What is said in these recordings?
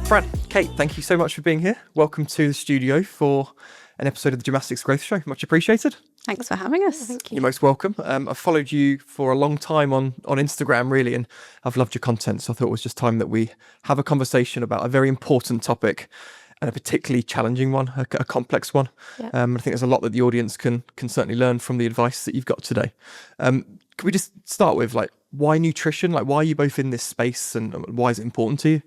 Fran, Kate, thank you so much for being here. Welcome to the studio for an episode of the Gymnastics Growth Show. Much appreciated. Thanks for having us. Thank you. You're most welcome. I've followed you for a long time on Instagram, really, and I've loved your content. So I thought it was just time that we have a conversation about a very important topic and a particularly challenging one, a complex one. Yeah. I think there's a lot that the audience can certainly learn from the advice that you've got today. Could we just start with, like, why nutrition? Like, why are you both in this space and why is it important to you?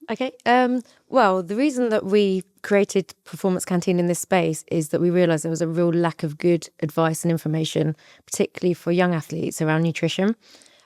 Okay. Well, the reason that we created Performance Canteen in this space is that we realised there was a real lack of good advice and information, particularly for young athletes around nutrition.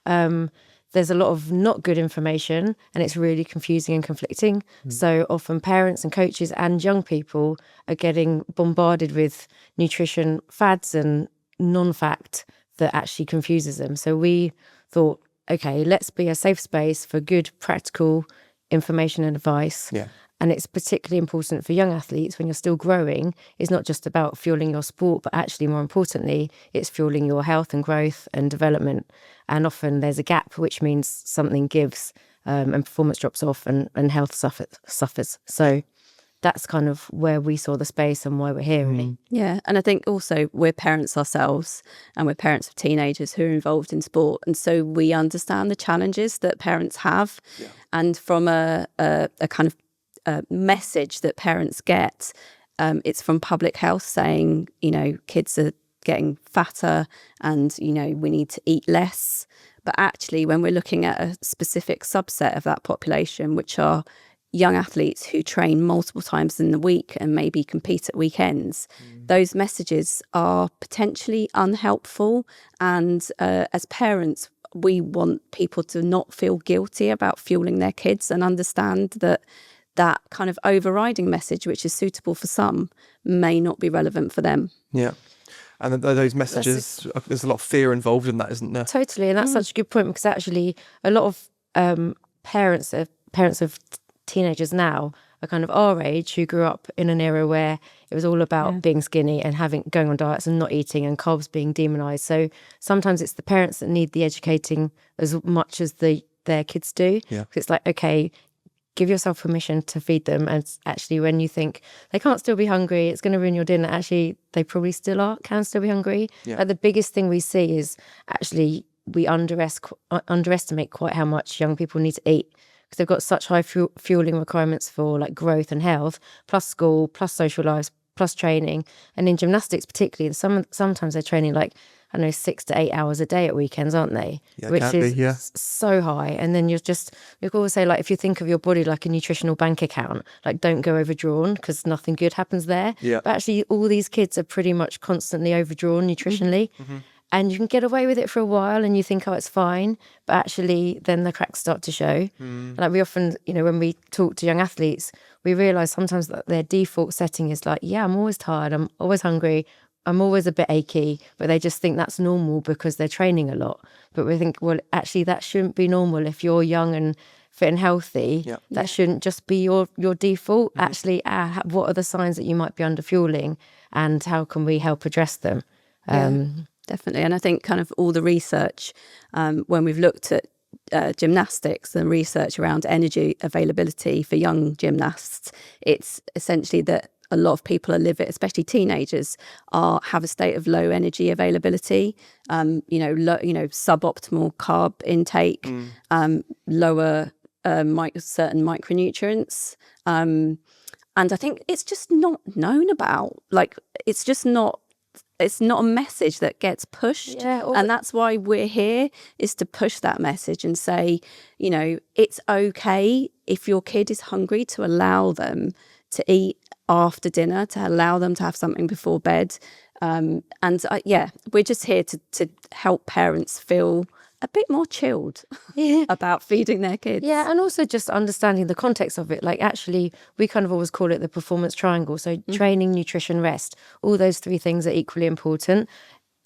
There's a lot of not good information and it's really confusing and conflicting. So often parents and coaches and young people are getting bombarded with nutrition fads and non-fact that actually confuses them. So we thought, okay, let's be a safe space for good, practical information and advice. Yeah. And it's particularly important for young athletes when you're still growing. It's not just about fueling your sport, but actually more importantly, it's fueling your health and growth and development. And often there's a gap, which means something gives and performance drops off and health suffers. So that's kind of where we saw the space and why we're here, really. Yeah, and I think also we're parents ourselves and we're parents of teenagers who are involved in sport. And so we understand the challenges that parents have. Yeah. And from a kind of message that parents get, it's from public health saying, you know, kids are getting fatter and, you know, we need to eat less. But actually, when we're looking at a specific subset of that population, which are young athletes who train multiple times in the week and maybe compete at weekends, those messages are potentially unhelpful. And as parents, we want people to not feel guilty about fueling their kids and understand that that kind of overriding message, which is suitable for some, may not be relevant for them. Yeah. And those messages, there's a lot of fear involved in that, isn't there? Totally. And that's such a good point, because actually a lot of parents of teenagers now are kind of our age, who grew up in an era where it was all about being skinny and going on diets and not eating and carbs being demonized. So sometimes it's the parents that need the educating as much as their kids do. Yeah. Because it's like, okay, give yourself permission to feed them. And actually, when you think they can't still be hungry, it's going to ruin your dinner, actually, they probably can still be hungry. Yeah. Like the biggest thing we see is actually we underestimate quite how much young people need to eat, because they've got such high fueling requirements for like growth and health, plus school, plus social lives, plus training. And in gymnastics particularly, sometimes they're training like, I don't know, 6 to 8 hours a day at weekends, aren't they? Yeah, which is so high. And then you always say, like, if you think of your body like a nutritional bank account, like, don't go overdrawn because nothing good happens there. Yeah. But actually all these kids are pretty much constantly overdrawn nutritionally. Mm-hmm. And you can get away with it for a while and you think, oh, it's fine. But actually then the cracks start to show. Like we often, you know, when we talk to young athletes, we realise sometimes that their default setting is like, yeah, I'm always tired, I'm always hungry, I'm always a bit achy, but they just think that's normal because they're training a lot. But we think, well, actually that shouldn't be normal. If you're young and fit and healthy, that shouldn't just be your default. Actually, what are the signs that you might be under fueling and how can we help address them? Definitely. And I think kind of all the research, when we've looked at gymnastics and research around energy availability for young gymnasts, it's essentially that a lot of people are especially teenagers, have a state of low energy availability, suboptimal carb intake, lower certain micronutrients. And I think it's just not known about. Like, it's not a message that gets pushed. And that's why we're here, is to push that message and say, you know, it's okay if your kid is hungry to allow them to eat after dinner, to allow them to have something before bed. We're just here to help parents feel a bit more chilled about feeding their kids. Yeah, and also just understanding the context of it. Like, actually, we kind of always call it the performance triangle. So training, nutrition, rest, all those three things are equally important.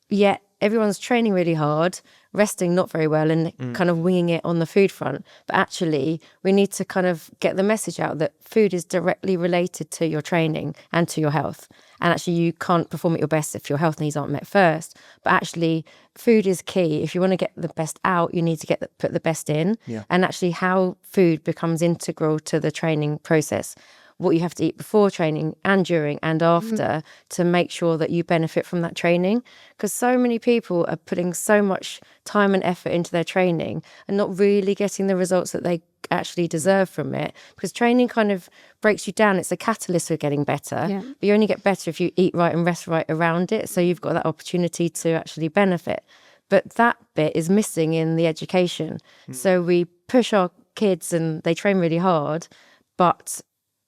Yet everyone's training really hard, resting not very well, and kind of winging it on the food front. But actually, we need to kind of get the message out that food is directly related to your training and to your health. And actually you can't perform at your best if your health needs aren't met first. But actually food is key. If you want to get the best out, you need to put the best in. Yeah. And actually how food becomes integral to the training process. What you have to eat before training and during and after to make sure that you benefit from that training. Because so many people are putting so much time and effort into their training and not really getting the results that they actually deserve from it. Because training kind of breaks you down. It's a catalyst for getting better. Yeah. But you only get better if you eat right and rest right around it. So you've got that opportunity to actually benefit. But that bit is missing in the education. So we push our kids and they train really hard, but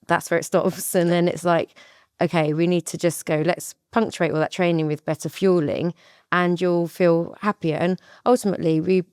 that's where it stops. And then it's like, okay, we need to just go, let's punctuate all that training with better fueling and you'll feel happier. And ultimately,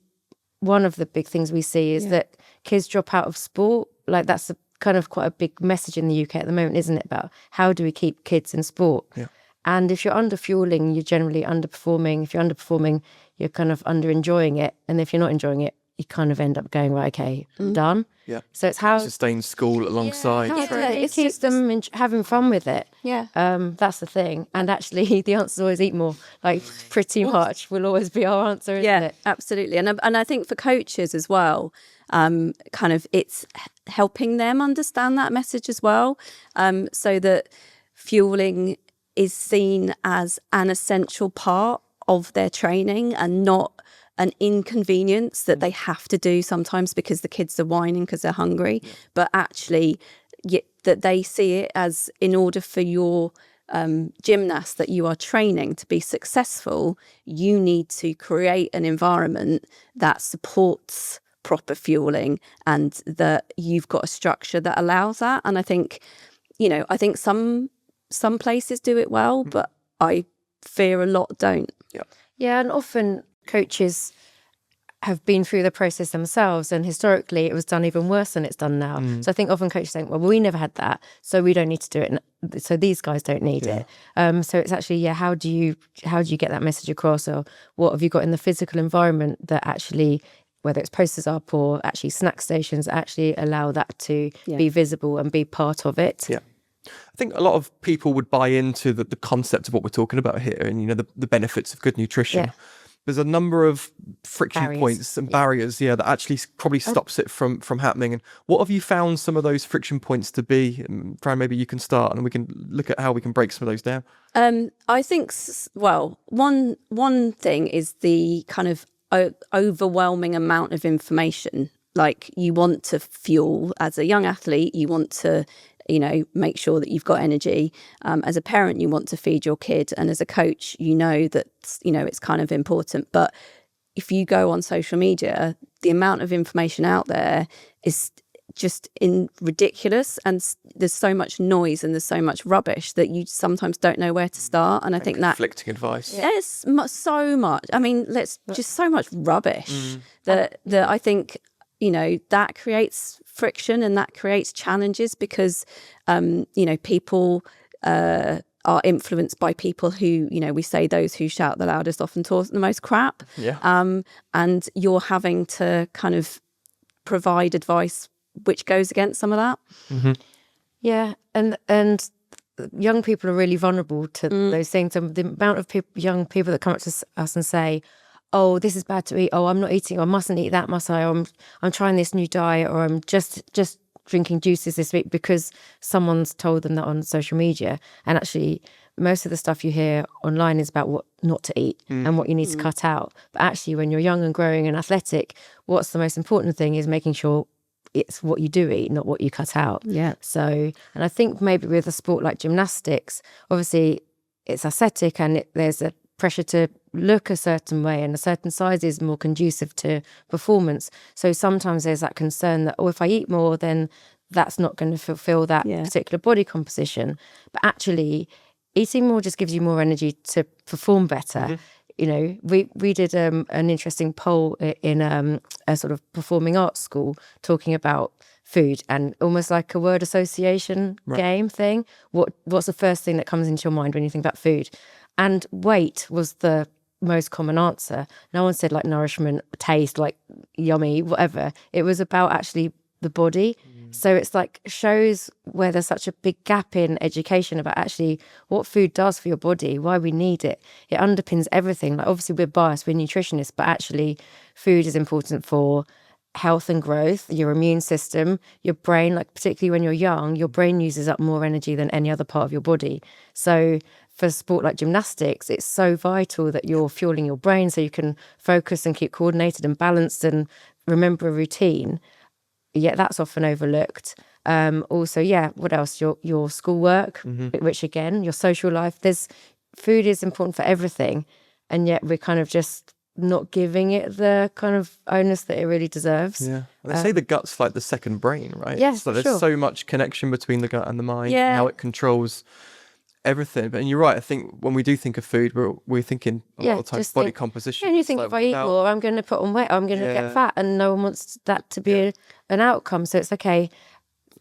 one of the big things we see is that kids drop out of sport. Like that's kind of quite a big message in the UK at the moment, isn't it? About how do we keep kids in sport? Yeah. And if you're under fueling, you're generally underperforming. If you're underperforming, you're kind of under enjoying it. And if you're not enjoying it, you kind of end up going, right, okay, done. Yeah. So it's how sustain school alongside training. it keeps them having fun with it. Yeah. That's the thing. And actually, the answer is always eat more. Like pretty much will always be our answer, isn't it? Absolutely. And I think for coaches as well, kind of it's helping them understand that message as well, so that fueling is seen as an essential part of their training and not an inconvenience that they have to do sometimes because the kids are whining because they're hungry, but actually that they see it as, in order for your gymnast that you are training to be successful, you need to create an environment that supports proper fueling and that you've got a structure that allows that. And I think, I think some places do it well, but I fear a lot don't. Yeah, and often coaches have been through the process themselves, and historically it was done even worse than it's done now. So I think often coaches think, well, we never had that, so we don't need to do it, so these guys don't need it. So it's actually, how do you get that message across, or what have you got in the physical environment that actually, whether it's posters up or actually snack stations, actually allow that to be visible and be part of it. Yeah. I think a lot of people would buy into the concept of what we're talking about here and, the benefits of good nutrition. Yeah. There's a number of friction points and barriers, that actually probably stops it from happening. And what have you found some of those friction points to be? Fran, maybe you can start and we can look at how we can break some of those down. I think, one thing is the kind of overwhelming amount of information. Like, you want to fuel as a young athlete, you want to make sure that you've got energy. As a parent, you want to feed your kid. And as a coach, that, it's kind of important. But if you go on social media, the amount of information out there is just ridiculous. And there's so much noise and there's so much rubbish that you sometimes don't know where to start. And I think that conflicting advice. There's so much. I mean, just so much rubbish that I think, that creates friction and that creates challenges because, people are influenced by people who, we say those who shout the loudest often talk the most crap. Yeah. And you're having to kind of provide advice which goes against some of that. Mm-hmm. Yeah, and young people are really vulnerable to those things. And the amount of young people that come up to us and say, oh, this is bad to eat. Oh, I'm not eating. I mustn't eat that, must I? Or I'm trying this new diet, or I'm just drinking juices this week because someone's told them that on social media. And actually, most of the stuff you hear online is about what not to eat and what you need to cut out. But actually, when you're young and growing and athletic, what's the most important thing is making sure it's what you do eat, not what you cut out. Yeah. So, and I think maybe with a sport like gymnastics, obviously it's aesthetic and there's a pressure to look a certain way, and a certain size is more conducive to performance. So sometimes there's that concern that, if I eat more, then that's not going to fulfill that particular body composition. But actually, eating more just gives you more energy to perform better. We did an interesting poll in a sort of performing arts school talking about food, and almost like a word association game thing. What's the first thing that comes into your mind when you think about food? And weight was the most common answer. No one said like nourishment, taste, like yummy, whatever. It was about actually the body. So it's like shows where there's such a big gap in education about actually what food does for your body, why we need it. It underpins everything. Like obviously we're biased, we're nutritionists, but actually food is important for health and growth, your immune system, your brain. Like particularly when you're young, your brain uses up more energy than any other part of your body. So for sport like gymnastics, it's so vital that you're fueling your brain so you can focus and keep coordinated and balanced and remember a routine. Yet that's often overlooked. Also, what else? Your schoolwork, which again, your social life. Food is important for everything, and yet we're kind of just not giving it the kind of onus that it really deserves. Yeah, and they say the gut's like the second brain, right? Yes, so there's sure. so much connection between the gut and the mind, Yeah. and how it controls everything. But and you're right. I think when we do think of food, we're thinking a lot of times body composition. And you think, like if I eat more, I'm going to put on weight, I'm going to get fat, and no one wants that to be an outcome. So it's okay.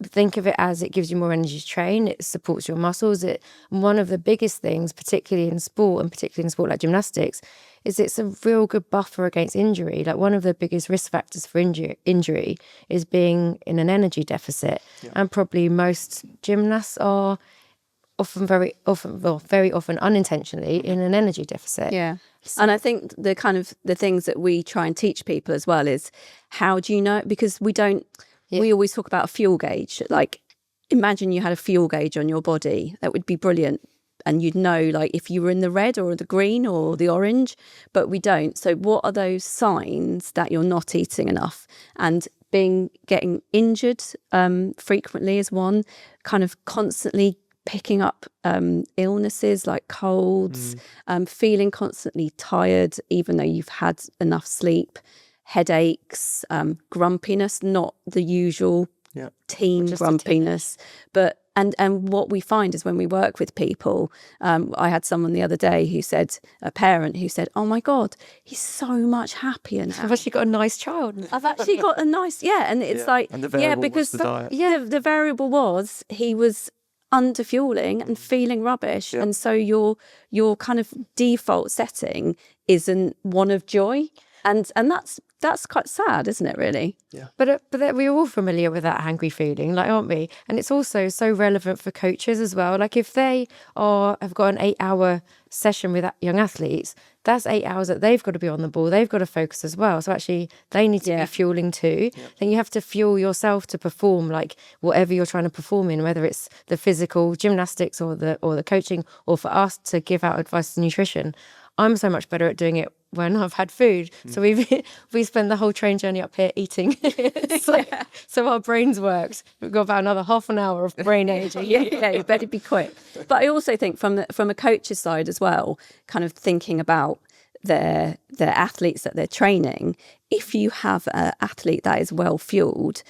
Think of it as it gives you more energy to train. It supports your muscles. One of the biggest things, particularly in sport, and particularly in sport like gymnastics, is it's a real good buffer against injury. Like one of the biggest risk factors for injury is being in an energy deficit, and probably most gymnasts are very often unintentionally in an energy deficit. Yeah. And I think the things that we try and teach people as well is, how do you know? Because we always talk about a fuel gauge. Like imagine you had a fuel gauge on your body. That would be brilliant. And you'd know like if you were in the red or the green or the orange, but we don't. So what are those signs that you're not eating enough? And getting injured frequently is one. Kind of constantly picking up illnesses like colds, feeling constantly tired even though you've had enough sleep, headaches, grumpiness, not the usual teen grumpiness, but and what we find is when we work with people, I had someone the other day a parent who said, oh my God, he's so much happier now. I've actually got a nice child. I've actually got a nice, and it's like, and the variable because was the diet. the variable was he was under fueling and feeling rubbish, and so your kind of default setting isn't one of joy, and that's quite sad, isn't it, really? Yeah. But we're all familiar with that hangry feeling, like, aren't we? And it's also so relevant for coaches as well. Like if they have got an 8-hour session with young athletes, that's 8 hours that they've got to be on the ball. They've got to focus as well. So actually they need to be fueling too. Yeah. Then you have to fuel yourself to perform like whatever you're trying to perform in, whether it's the physical gymnastics or the coaching, or for us to give out advice to nutrition. I'm so much better at doing it when I've had food. So we spend the whole train journey up here eating. So our brains worked. We've got about another half an hour of brain aging. You better be quick. But I also think from a coach's side as well, kind of thinking about their athletes that they're training, if you have an athlete that is well fueled,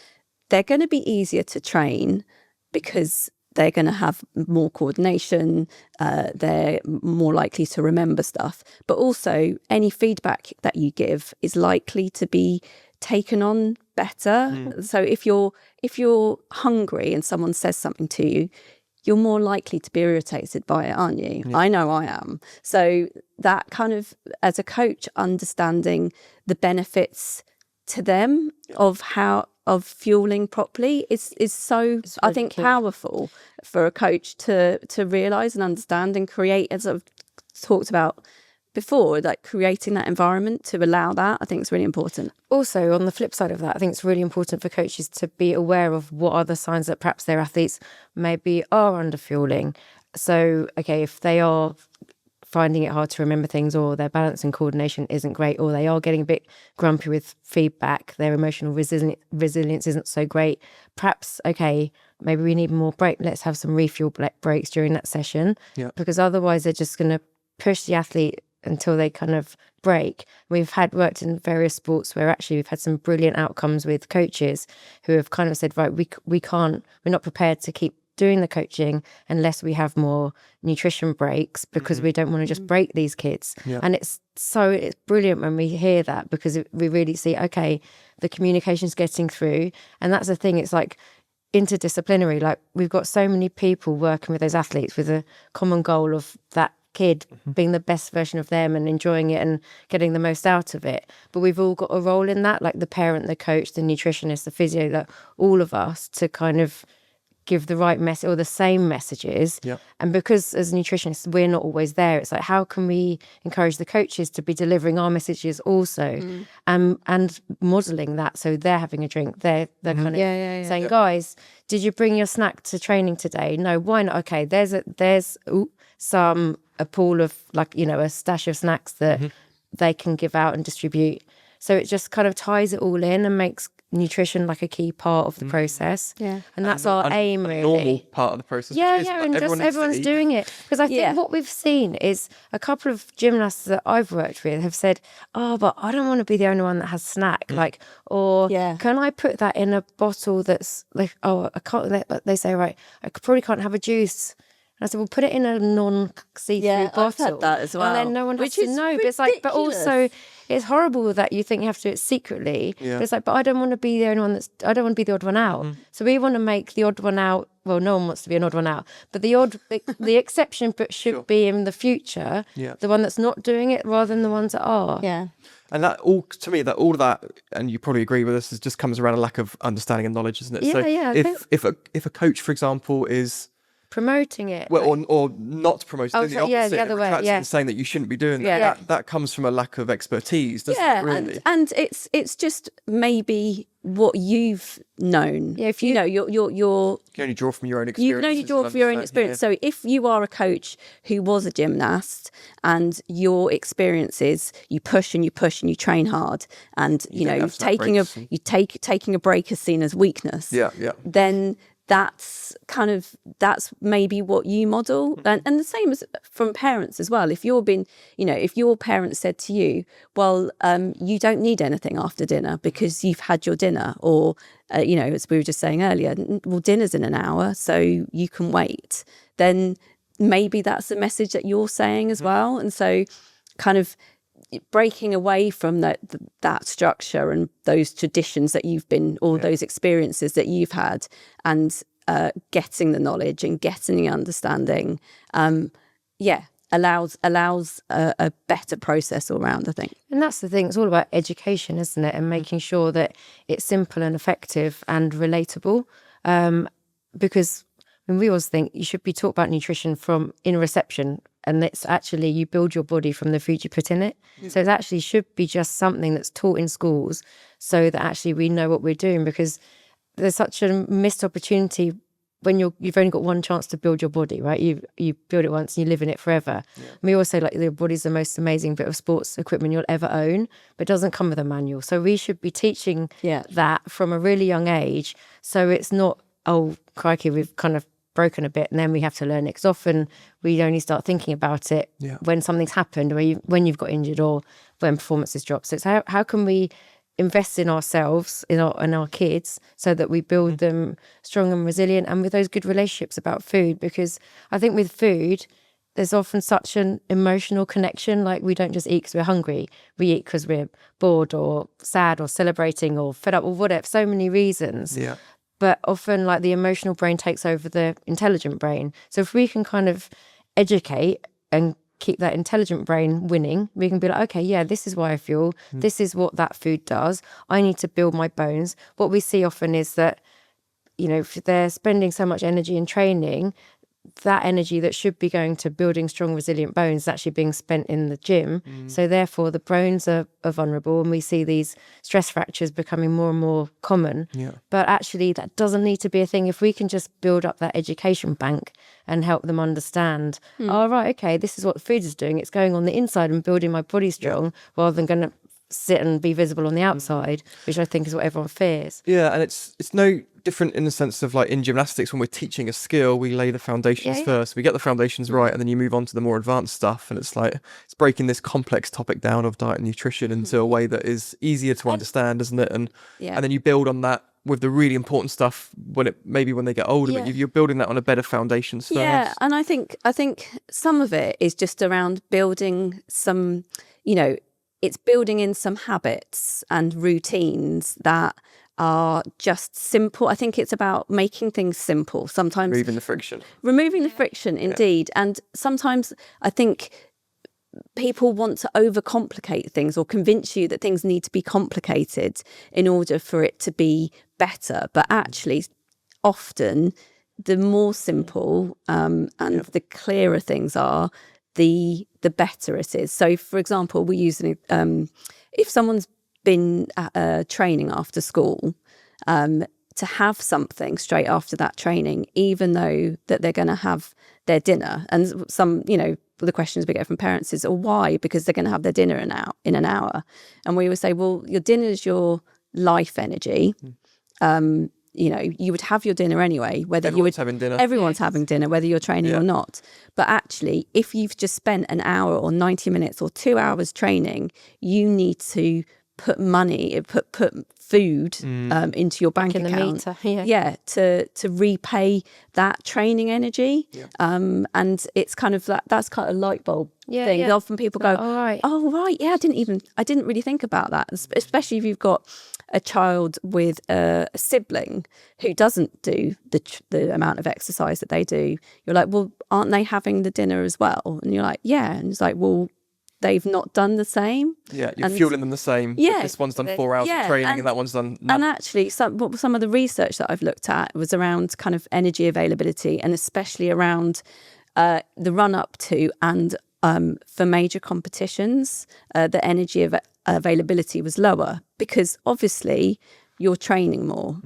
they're going to be easier to train because they're going to have more coordination, they're more likely to remember stuff. But also, any feedback that you give is likely to be taken on better. So if you're hungry and someone says something to you, you're more likely to be irritated by it, aren't you? Yeah. I know I am. So that kind of, as a coach, understanding the benefits to them of fueling properly is so, really, I think, key. Powerful for a coach to realise and understand and create, as I've talked about before, like creating that environment to allow that, I think is really important. Also, on the flip side of that, I think it's really important for coaches to be aware of what are the signs that perhaps their athletes maybe are under fueling. So, okay, if they are finding it hard to remember things, or their balance and coordination isn't great, or they are getting a bit grumpy with feedback, their emotional resilience isn't so great, perhaps, okay, maybe we need more break. Let's have some refuel breaks during that session, because otherwise they're just going to push the athlete until they kind of break. We've worked in various sports where actually we've had some brilliant outcomes with coaches who have kind of said, right, we're not prepared to keep doing the coaching unless we have more nutrition breaks, because we don't want to just break these kids. And it's brilliant when we hear that, because we really see, okay, the communication's getting through. And that's the thing, it's like interdisciplinary. Like we've got so many people working with those athletes with a common goal of that kid being the best version of them and enjoying it and getting the most out of it. But we've all got a role in that, like the parent, the coach, the nutritionist, the physio, like all of us, to kind of give the right message or the same messages. Yeah. And because as nutritionists, we're not always there, it's like, how can we encourage the coaches to be delivering our messages also, and modeling that, so they're having a drink, they're kind of saying, guys, did you bring your snack to training today? No, why not? Okay, there's a pool of, like, you know, a stash of snacks that they can give out and distribute. So it just kind of ties it all in and makes nutrition like a key part of the process. And that's our aim, really. Normal part of the process. And just everyone's doing it. Because I think what we've seen is a couple of gymnasts that I've worked with have said, oh, but I don't want to be the only one that has snack. Like, or can I put that in a bottle that's like, oh, I can't, they say, right, I probably can't have a juice. And I said, well, put it in a non-see-through bottle. I've had that as well. And then no one has to know. But it's like, but also, it's horrible that you think you have to do it secretly. But it's like, but I don't want to be the only one I don't want to be the odd one out. So we want to make the odd one out. Well, no one wants to be an odd one out. But the exception should be in the future, the one that's not doing it rather than the ones that are. And that all, to me, that all of that, and you probably agree with this, is just comes around a lack of understanding and knowledge, isn't it? If a coach, for example, is promoting it, well, or not promoting, doing the opposite, the other way, and saying that you shouldn't be doing that. That comes from a lack of expertise, doesn't it? Really? and it's just maybe what you've known. If you know you're you can only draw from your own experience. You can only draw from your own experience. So if you are a coach who was a gymnast and your experience is you push and you push and you train hard, and taking a break is seen as weakness. Then that's maybe what you model. And the same as from parents as well. If if your parents said to you, well, you don't need anything after dinner because you've had your dinner, or as we were just saying earlier, well, dinner's in an hour, so you can wait, then maybe that's the message that you're saying as well. And so kind of breaking away from that structure and those traditions that you've been, or those experiences that you've had, and getting the knowledge and getting the understanding, allows a better process all around, I think. And that's the thing, it's all about education, isn't it? And making sure that it's simple and effective and relatable, because we always think you should be taught about nutrition in reception, and it's actually, you build your body from the food you put in it. So it actually should be just something that's taught in schools, so that actually we know what we're doing, because there's such a missed opportunity when you've only got one chance to build your body, right? You build it once and you live in it forever. We always say, like, your body's the most amazing bit of sports equipment you'll ever own, but it doesn't come with a manual. So we should be teaching that from a really young age, so it's not, oh, crikey, we've kind of broken a bit and then we have to learn it. Because often we only start thinking about it when something's happened, or when you've got injured, or when performances drop. So it's how can we invest in ourselves, in our kids, so that we build them strong and resilient, and with those good relationships about food. Because I think with food, there's often such an emotional connection. Like, we don't just eat because we're hungry. We eat because we're bored or sad or celebrating or fed up or whatever. So many reasons. But often, like, the emotional brain takes over the intelligent brain. So if we can kind of educate and keep that intelligent brain winning, we can be like, okay, this is why I feel, this is what that food does, I need to build my bones. What we see often is that, if they're spending so much energy in training, that energy that should be going to building strong, resilient bones is actually being spent in the gym. So therefore the bones are vulnerable, and we see these stress fractures becoming more and more common. But actually that doesn't need to be a thing if we can just build up that education bank and help them understand, this is what food is doing. It's going on the inside and building my body strong, rather than going to sit and be visible on the outside, which I think is what everyone fears. And it's no different in the sense of, like, in gymnastics, when we're teaching a skill, we lay the foundations first, we get the foundations right, and then you move on to the more advanced stuff. And it's like, it's breaking this complex topic down of diet and nutrition into a way that is easier to understand, isn't it? And then you build on that with the really important stuff when they get older, but you're building that on a better foundations first. And I think some of it is just around building some, it's building in some habits and routines that are just simple. I think it's about making things simple. Sometimes Removing the friction. Removing the friction, indeed. And sometimes I think people want to overcomplicate things or convince you that things need to be complicated in order for it to be better. But actually, often, the more simple and the clearer things are, the better it is. So, for example, we use if someone's been training after school, to have something straight after that training, even though that they're going to have their dinner. And some, the questions we get from parents is, why? Because they're going to have their dinner in an hour. And we would say, well, your dinner is your life energy. You would have your dinner anyway, whether Everyone's having dinner. Everyone's having dinner, whether you're training or not. But actually, if you've just spent an hour or 90 minutes or 2 hours training, you need to put money, put food into your bank account. To repay that training energy. And it's kind of that's kind of a light bulb thing. Often people go, oh right, I didn't really think about that, especially if you've got a child with a sibling who doesn't do the amount of exercise that they do. You're like, well, aren't they having the dinner as well? And you're like, yeah. And it's like, well, they've not done the same. Yeah, you're fueling them the same. Yeah. This one's done 4 hours of training and that one's done none. And actually, some of the research that I've looked at was around kind of energy availability, and especially around the run-up to and for major competitions, the energy availability was lower because obviously you're training more,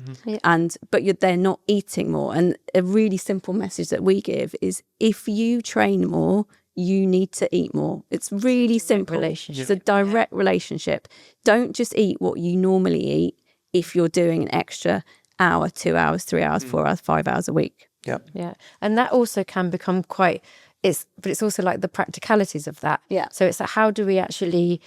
but they're not eating more. And a really simple message that we give is, if you train more, you need to eat more. It's really simple. It's a direct relationship. Don't just eat what you normally eat if you're doing an extra hour, 2 hours, 3 hours, 4 hours, 5 hours a week. Yeah. And that also can become but it's also like the practicalities of that. Yeah. So it's like, how do we actually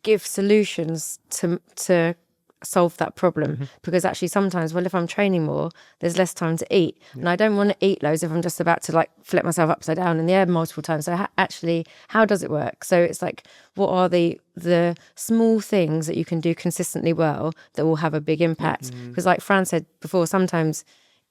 give solutions to solve that problem? Because actually sometimes, if I'm training more, there's less time to eat, and I don't want to eat loads if I'm just about to flip myself upside down in the air multiple times. So how does it work? So it's like, what are the small things that you can do consistently well that will have a big impact? Because like Fran said before, sometimes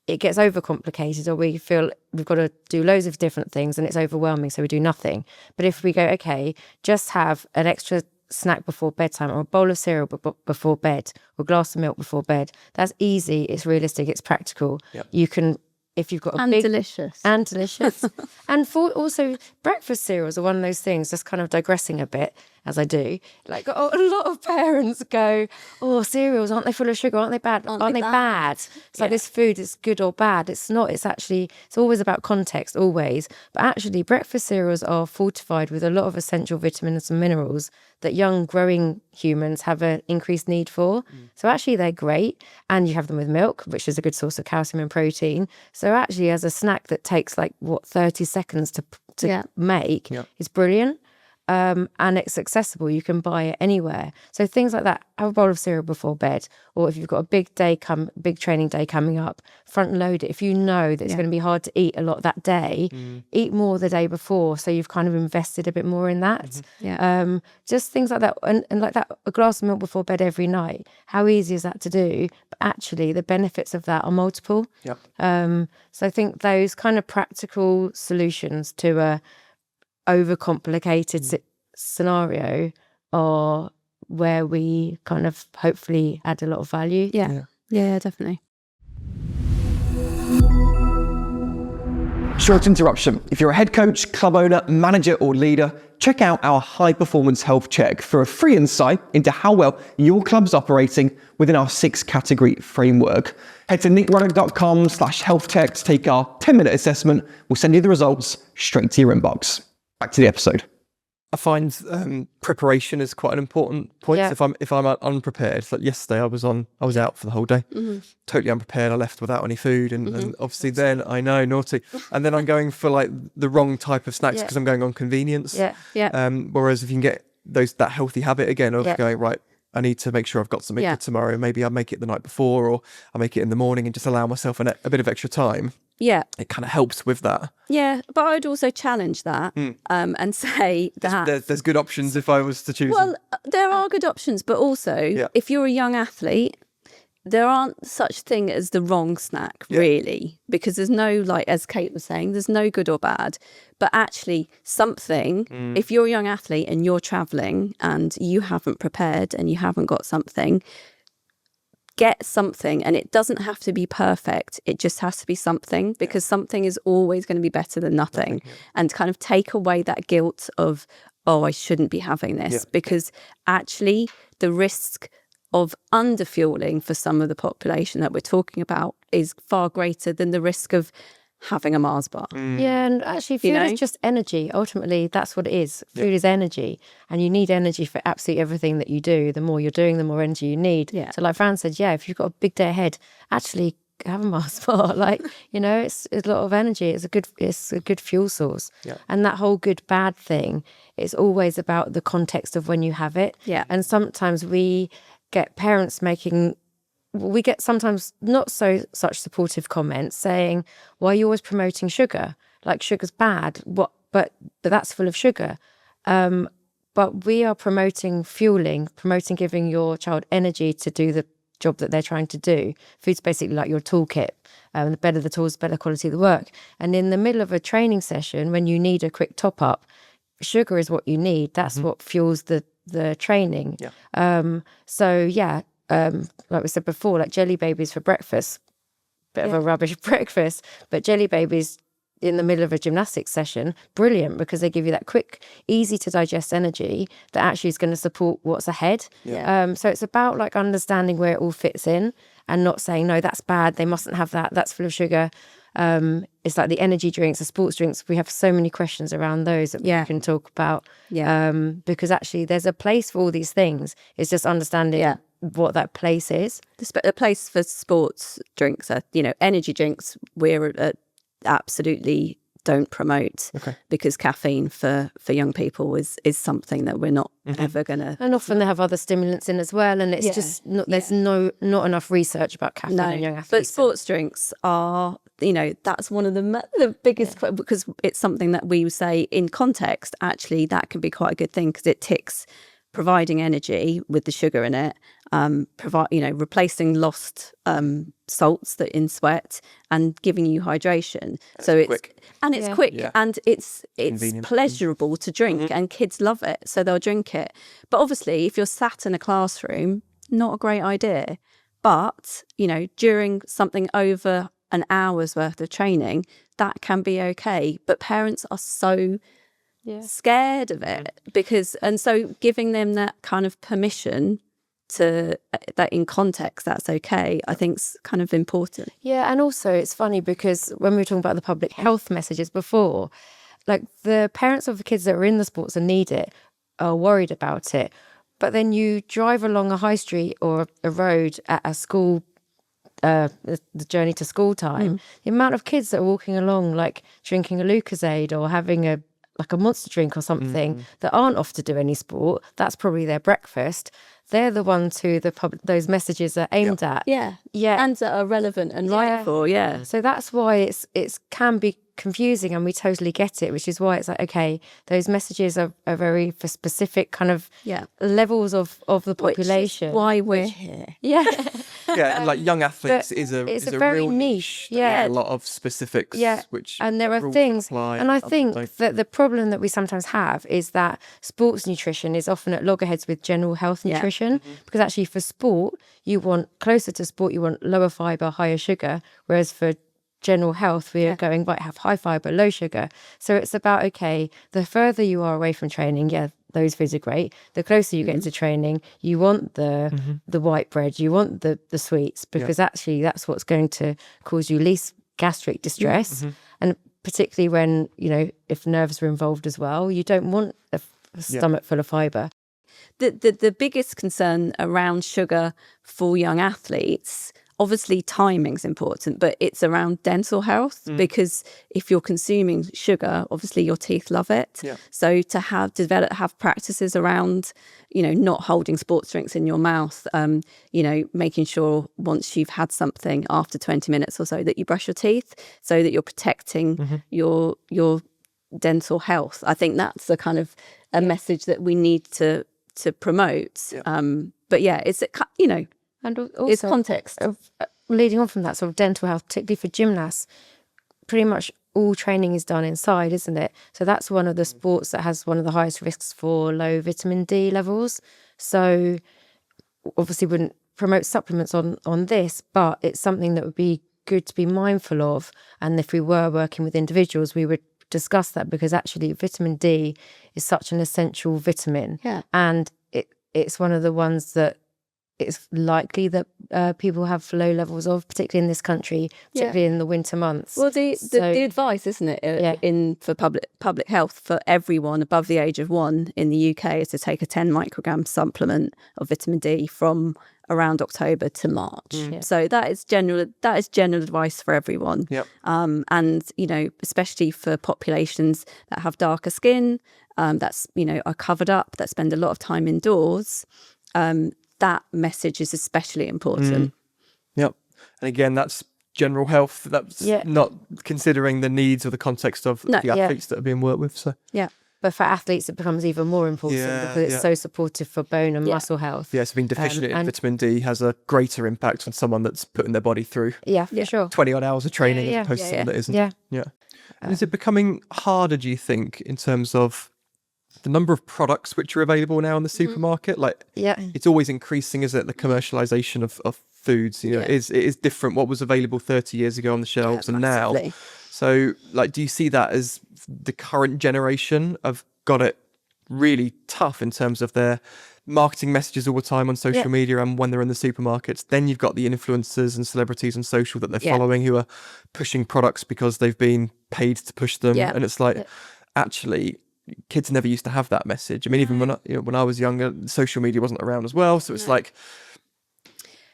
it gets overcomplicated, or we feel we've got to do loads of different things and it's overwhelming, so we do nothing. But if we go, okay, just have an extra snack before bedtime, or a bowl of cereal before bed, or a glass of milk before bed, that's easy, it's realistic, it's practical. You can, if you've got delicious and for also breakfast cereals are one of those things, just kind of digressing a bit as I do, like a lot of parents go, oh, cereals, aren't they full of sugar, aren't they bad, aren't they bad? It's like, this food is good or bad. It's not. It's actually, it's always about context, always. But actually breakfast cereals are fortified with a lot of essential vitamins and minerals that young growing humans have an increased need for. So actually they're great, and you have them with milk, which is a good source of calcium and protein. So actually, as a snack that takes 30 seconds to make, is brilliant. And it's accessible. You can buy it anywhere. So things like that. Have a bowl of cereal before bed, or if you've got a big training day coming up, front load it. If you know that it's going to be hard to eat a lot that day, eat more the day before, so you've kind of invested a bit more in that. Just things like that, and like that, a glass of milk before bed every night. How easy is that to do? But actually, the benefits of that are multiple. So I think those kind of practical solutions to a overcomplicated scenario are where we kind of hopefully add a lot of value. Yeah, definitely. Short interruption. If you're a head coach, club owner, manager or leader, check out our high performance health check for a free insight into how well your club's operating within our 6 category framework. Head to nickroddick.com/health check to take our 10-minute assessment. We'll send you the results straight to your inbox. Back to the episode. I find preparation is quite an important point. Yeah. If I'm unprepared, like yesterday, I was out for the whole day, totally unprepared. I left without any food, and obviously then I know, naughty, and then I'm going for the wrong type of snacks because I'm going on convenience. Whereas if you can get that healthy habit again of going, right, I need to make sure I've got something for tomorrow. Maybe I'll make it the night before, or I'll make it in the morning, and just allow myself a bit of extra time. Yeah. It kind of helps with that. Yeah, but I'd also challenge that and say that... There's good options if I was to choose. Well, there are good options, but also if you're a young athlete, there aren't such thing as the wrong snack, really, because there's no, like, as Kate was saying, there's no good or bad. But actually something, if you're a young athlete and you're traveling and you haven't prepared and you haven't got something, get something. And it doesn't have to be perfect. It just has to be something, because something is always going to be better than nothing. And kind of take away that guilt of, oh, I shouldn't be having this, because actually the risk of underfueling for some of the population that we're talking about is far greater than the risk of having a Mars bar. Yeah, and actually food is just energy. Ultimately, that's what it is. Food is energy, and you need energy for absolutely everything that you do. The more you're doing, the more energy you need. So like Fran said, if you've got a big day ahead, actually have a Mars bar. Like, it's a lot of energy. It's a good fuel source. And that whole good bad thing, it's always about the context of when you have it. And sometimes we get parents we get sometimes not such supportive comments saying, why are you always promoting sugar? Like, sugar's bad. But that's full of sugar. But we are promoting promoting giving your child energy to do the job that they're trying to do. Food's basically like your toolkit. The better the tools, the better quality of the work. And in the middle of a training session, when you need a quick top up, sugar is what you need. That's what fuels the training. Like we said before, like jelly babies for breakfast, bit of a rubbish breakfast, but jelly babies in the middle of a gymnastics session, brilliant, because they give you that quick, easy to digest energy that actually is going to support what's ahead. So it's about like understanding where it all fits in and not saying, no, that's bad, they mustn't have that, that's full of sugar. It's like the energy drinks, the sports drinks. We have so many questions around those that we can talk about. Because actually there's a place for all these things. It's just understanding what that place is. The place for sports drinks are, energy drinks, we're absolutely don't promote, because caffeine for young people is something that we're not ever going to. And often they have other stimulants in as well, and it's just not, there's not enough research about caffeine in young athletes. But sports drinks are, that's one of the biggest, because it's something that we say in context, actually that can be quite a good thing, because it ticks providing energy with the sugar in it, replacing lost salts that in sweat and giving you hydration. So it's quick. And it's quick and it's convenient, pleasurable to drink, and kids love it, so they'll drink it. But obviously, if you're sat in a classroom, not a great idea. But during something over an hour's worth of training, that can be okay. But parents are so scared of it, so giving them that kind of permission to that in context, that's okay, I think is kind of important. And also it's funny, because when we were talking about the public health messages before, like the parents of the kids that are in the sports and need it are worried about it, but then you drive along a high street or a road at a school, the journey to school time, the amount of kids that are walking along like drinking a Lucozade or having a Monster drink or something that aren't off to do any sport, that's probably their breakfast. They're the ones who those messages are aimed at. And that are relevant and right for. So that's why it's can be confusing, and we totally get it, which is why it's like, okay, those messages are very for specific kind of levels of the population. Which is why we're here. And like young athletes is a very real niche. A lot of specifics. Which and there are things, and I think that the problem that we sometimes have is that sports nutrition is often at loggerheads with general health nutrition, because actually for sport you want closer to sport, you want lower fibre, higher sugar, whereas for general health we are going have high fibre, low sugar. So it's about, okay, the further you are away from training, those foods are great. The closer you get into training, you want the white bread, you want the sweets, because actually that's what's going to cause you least gastric distress. And particularly when, if nerves are involved as well, you don't want a stomach full of fibre. The biggest concern around sugar for young athletes, obviously timing's important, but it's around dental health, because if you're consuming sugar, obviously your teeth love it. So to have practices around, not holding sports drinks in your mouth, making sure once you've had something after 20 minutes or so that you brush your teeth, so that you're protecting your dental health. I think that's a kind of a message that we need to promote. But it's And also, It's context. Leading on from that, sort of dental health, particularly for gymnasts, pretty much all training is done inside, isn't it? So that's one of the sports that has one of the highest risks for low vitamin D levels. So obviously wouldn't promote supplements on this, but it's something that would be good to be mindful of. And if we were working with individuals, we would discuss that, because actually vitamin D is such an essential vitamin. Yeah. And it's one of the ones that it's likely that people have low levels of, particularly in this country, particularly in the winter months. Well, the advice, isn't it, for public health for everyone above the age of 1 in the UK is to take a 10 microgram supplement of vitamin D from around October to March. So that is general advice for everyone. Yep. And especially for populations that have darker skin, that's are covered up, that spend a lot of time indoors. That message is especially important. Yep. And again, that's general health. That's not considering the needs or the context of the athletes that are being worked with. So but for athletes, it becomes even more important because it's so supportive for bone and muscle health. Yeah, so being deficient in vitamin D has a greater impact on someone that's putting their body through for sure 20 odd hours of training as opposed to someone that isn't. Yeah. And is it becoming harder, do you think, in terms of the number of products which are available now in the supermarket? Like, it's always increasing, is it? The commercialization of foods, it is different what was available 30 years ago on the shelves and now. So, like, do you see that as the current generation have got it really tough in terms of their marketing messages all the time on social media and when they're in the supermarkets? Then you've got the influencers and celebrities on social that they're following who are pushing products because they've been paid to push them. And it's like, actually, kids never used to have that message. I mean, even when I was younger, social media wasn't around as well. So it's like,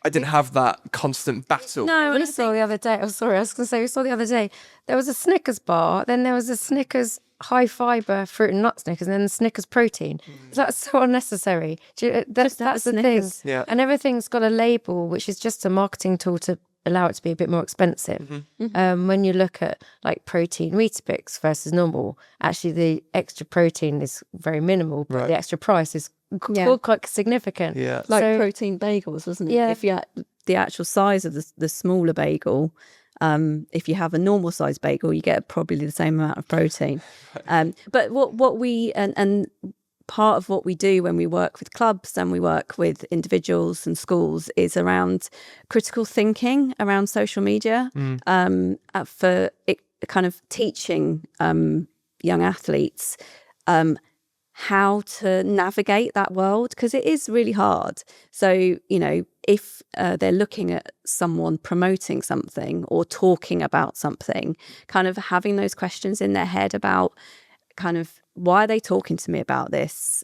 I didn't have that constant battle. No, we saw the other day. Oh, sorry, I was going to say, we saw the other day, there was a Snickers bar, then there was a Snickers high fiber fruit and nut Snickers, and then the Snickers protein. That's so unnecessary. That's the thing. Yeah. And everything's got a label, which is just a marketing tool to allow it to be a bit more expensive. When you look at like protein Weetabix versus normal, actually the extra protein is very minimal, but the extra price is quite significant. Yeah. Like protein bagels, wasn't it? Yeah. If you had the actual size of the smaller bagel, if you have a normal size bagel, you get probably the same amount of protein. But what we and part of what we do when we work with clubs and we work with individuals and schools is around critical thinking around social media, for it kind of teaching young athletes how to navigate that world, because it is really hard. So, if they're looking at someone promoting something or talking about something, kind of having those questions in their head about kind of, why are they talking to me about this?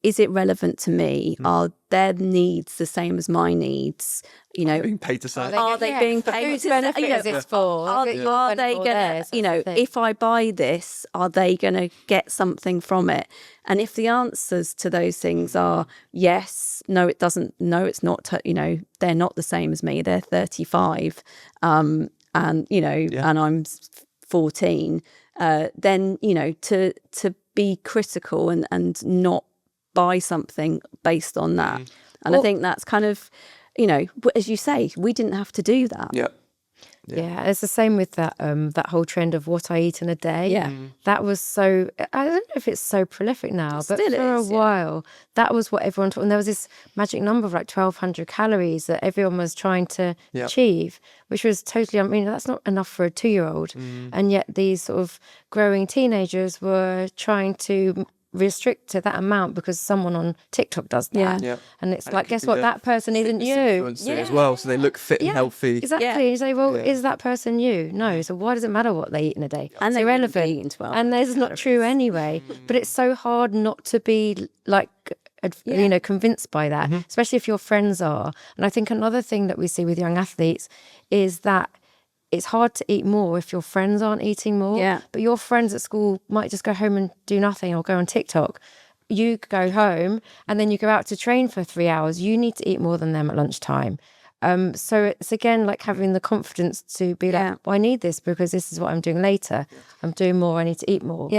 Is it relevant to me? Are their needs the same as my needs? Being paid to say. Are they being paid to benefit is this for? Are they going to, if I buy this, are they going to get something from it? And if the answers to those things are yes, no, it doesn't, no, it's not, they're not the same as me. They're 35, and I'm 14. Then to be critical and not buy something based on that. And I think that's kind of, as you say, we didn't have to do that. Yeah, it's the same with that that whole trend of what I eat in a day. That was so, I don't know if it's so prolific now, but for a while that was what everyone taught. And there was this magic number of like 1,200 calories that everyone was trying to achieve, which was totally, that's not enough for a 2-year-old. And yet these sort of growing teenagers were trying to restrict to that amount because someone on TikTok does that. And it's like, guess what? That person isn't you. As well, so they look fit and healthy. Exactly. You say, well, is that person you? No. So why does it matter what they eat in a day? And it's they're irrelevant. And that's not true anyway. But it's so hard not to be like, convinced by that, especially if your friends are. And I think another thing that we see with young athletes is that it's hard to eat more if your friends aren't eating more. But your friends at school might just go home and do nothing or go on TikTok. You go home and then you go out to train for 3 hours. You need to eat more than them at lunchtime. So it's again like having the confidence to be like, well, I need this because this is what I'm doing later. I'm doing more. I need to eat more.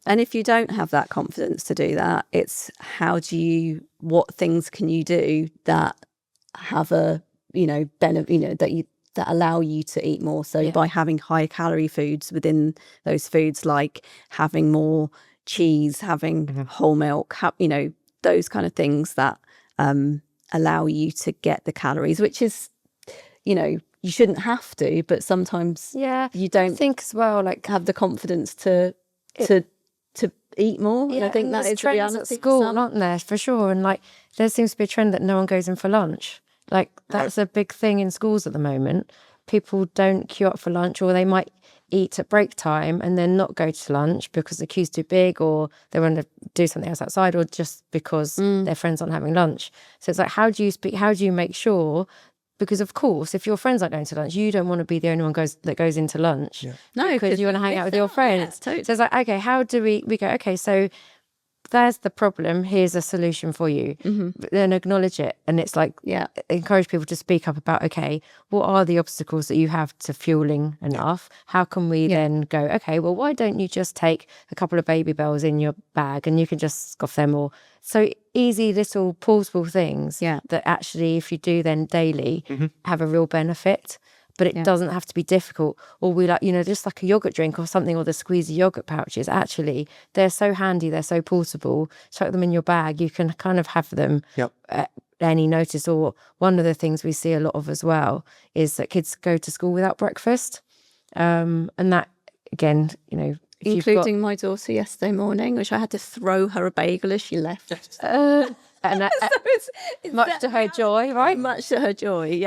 And if you don't have that confidence to do that, it's what things can you do that have a, that allow you to eat more. So by having high calorie foods within those foods, like having more cheese, having whole milk, those kind of things that allow you to get the calories, which is, you shouldn't have to, but sometimes you don't think as well, like have the confidence to eat more. And I think that is the reality at school, aren't there, for sure. And like there seems to be a trend that no one goes in for lunch. Like that's a big thing in schools at the moment. People don't queue up for lunch, or they might eat at break time and then not go to lunch because the queue's too big, or they want to do something else outside, or just because their friends aren't having lunch. So it's like, how do you make sure? Because of course, if your friends aren't going to lunch, you don't want to be the only one that goes into lunch. No, because you want to hang out with your friends. Totally. So it's like, okay, how do we go, okay, so there's the problem, here's a solution for you. But then acknowledge it. And it's like, encourage people to speak up about, okay, what are the obstacles that you have to fueling enough? How can we then go, okay, well, why don't you just take a couple of Baby Bells in your bag and you can just scoff them? Or so easy little plausible things that actually, if you do then daily, have a real benefit. But it doesn't have to be difficult. Or we like, just like a yogurt drink or something, or the squeezy yogurt pouches. Actually, they're so handy, they're so portable. Chuck them in your bag. You can kind of have them at any notice. Or one of the things we see a lot of as well is that kids go to school without breakfast. And that, again, including my daughter yesterday morning, which I had to throw her a bagel as she left. And it's much to her joy, right? Much to her joy,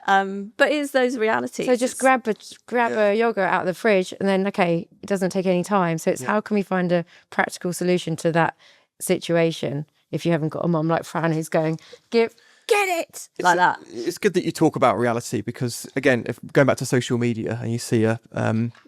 but it's those realities. So just grab a yogurt out of the fridge, and then it doesn't take any time. So it's how can we find a practical solution to that situation if you haven't got a mum like Fran who's going, get it like that. It's good that you talk about reality, because again, if going back to social media and you see a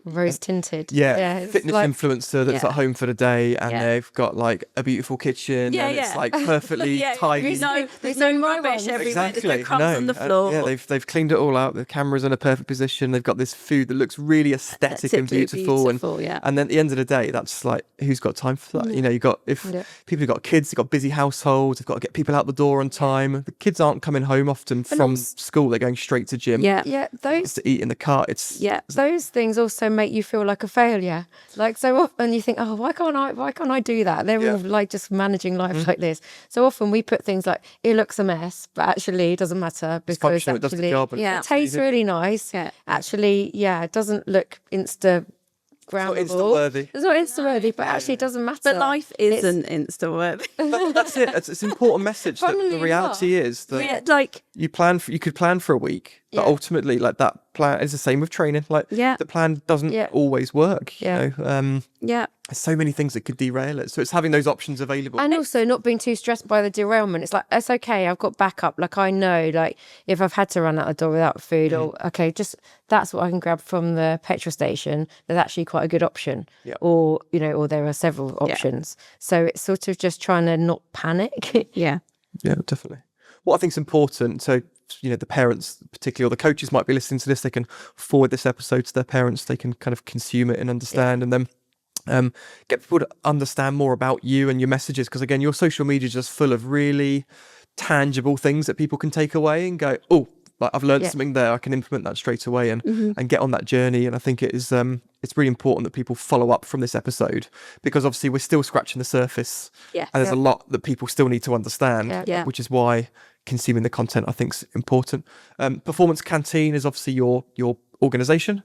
rose tinted fitness influencer that's at home for the day, and they've got like a beautiful kitchen and it's like perfectly tidy. There's no rubbish everywhere. There's no crumbs on the floor. They've cleaned it all out. The camera's in a perfect position. They've got this food that looks really aesthetic and beautiful. And then at the end of the day, that's like, who's got time for that? You got, if people have got kids, they've got busy households, they've got to get people out the door on time. The kids aren't coming home often from school, they're going straight to gym. Those to eat in the car. Those things also make you feel like a failure. Like so often you think, oh, why can't I do that? They're all like just managing life like this. So often we put things like, it looks a mess, but actually it doesn't matter because it does the job. It tastes really nice. Actually, it doesn't look Instagrammable. It's not Insta-worthy, but actually it doesn't matter. But life isn't Insta-worthy. That's it. It's an important message that the reality is that you could plan for a week, but ultimately, like, that plan is the same with training. Like, the plan doesn't always work. There's so many things that could derail it. So it's having those options available. And also not being too stressed by the derailment. It's like, it's okay, I've got backup. Like, I know, like, if I've had to run out the door without food, or, just that's what I can grab from the petrol station. There's actually quite a good option. Or, or there are several options. So it's sort of just trying to not panic. Yeah, definitely. What I think is important, so, the parents particularly, or the coaches might be listening to this, they can forward this episode to their parents, they can kind of consume it and understand, and then get people to understand more about you and your messages, because again, your social media is just full of really tangible things that people can take away and go, oh, like, I've learned something there, I can implement that straight away and get on that journey. And I think it is it's really important that people follow up from this episode, because obviously we're still scratching the surface, and there's a lot that people still need to understand, which is why consuming the content, I think, is important. Performance Canteen is obviously your organisation.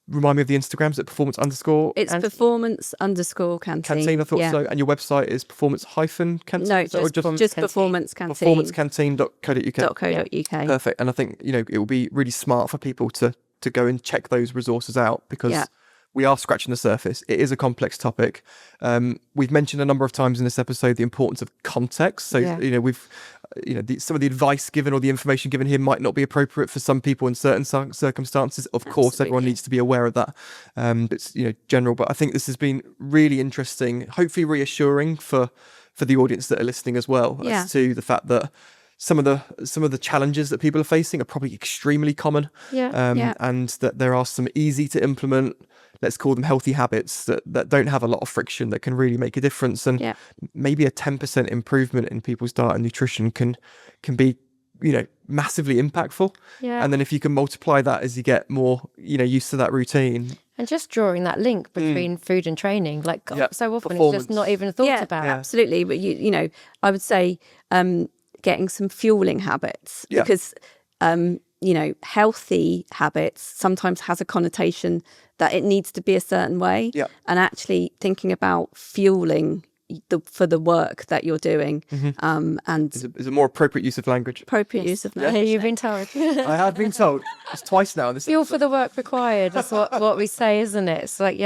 Remind me of the Instagrams at performance_. It's performance_canteen. Canteen, I thought so. And your website is performance-canteen? No, just performance canteen. Performancecanteen.co.uk. Perfect. And I think, it will be really smart for people to go and check those resources out, because we are scratching the surface. It is a complex topic. We've mentioned a number of times in this episode the importance of context. So, we've, some of the advice given or the information given here might not be appropriate for some people in certain circumstances. Of course, everyone needs to be aware of that. It's, general. But I think this has been really interesting, hopefully reassuring for the audience that are listening as well, as to the fact that some of the challenges that people are facing are probably extremely common, and that there are some easy to implement let's call them healthy habits that don't have a lot of friction, that can really make a difference. And maybe a 10% improvement in people's diet and nutrition can be, massively impactful. Yeah. And then if you can multiply that as you get more, used to that routine. And just drawing that link between food and training, like so often it's just not even thought about. Yeah, absolutely. But I would say getting some fueling habits, because healthy habits sometimes has a connotation that it needs to be a certain way. Yeah. And actually thinking about fueling for the work that you're doing, and is a more appropriate use of language. Use of language. Yeah, you've been told. I have been told. It's twice now. Fuel for the work required. That's what we say, isn't it? It's like,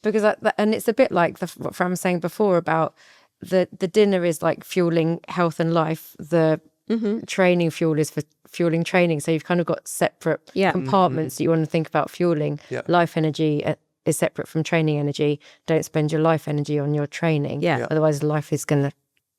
because and it's a bit like what Fran was saying before about the dinner is like fueling health and life. The training fuel is for fueling training. So you've kind of got separate compartments that you want to think about fueling. Yeah. Life energy is separate from training energy. Don't spend your life energy on your training. Otherwise life is going to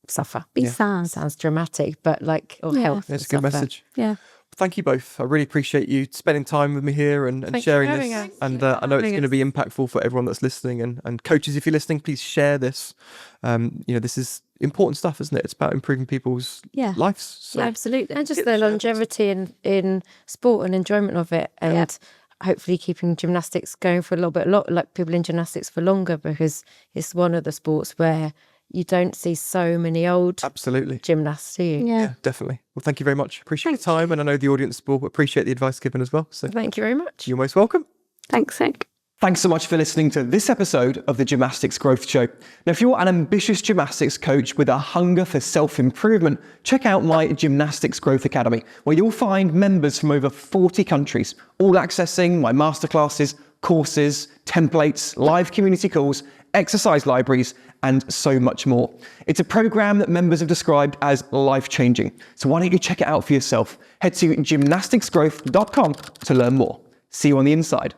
suffer. Be sad. Sounds dramatic, but health. That's a good message. Yeah. Thank you both. I really appreciate you spending time with me here and sharing this. us. And I know it's going to be impactful for everyone that's listening. And coaches, if you're listening, please share this. This is important stuff, isn't it? It's about improving people's lives. So. Yeah, absolutely. And just the longevity in sport and enjoyment of it. And hopefully keeping gymnastics going for a little bit, like people in gymnastics for longer, because it's one of the sports where you don't see so many old gymnasts, do you? Yeah, definitely. Well, thank you very much. Appreciate your time. And I know the audience will appreciate the advice given as well. So thank you very much. You're most welcome. Thanks, Nick. Thanks so much for listening to this episode of the Gymnastics Growth Show. Now, if you're an ambitious gymnastics coach with a hunger for self-improvement, check out my Gymnastics Growth Academy, where you'll find members from over 40 countries, all accessing my masterclasses, courses, templates, live community calls, exercise libraries, and so much more. It's a program that members have described as life-changing. So why don't you check it out for yourself? Head to gymnasticsgrowth.com to learn more. See you on the inside.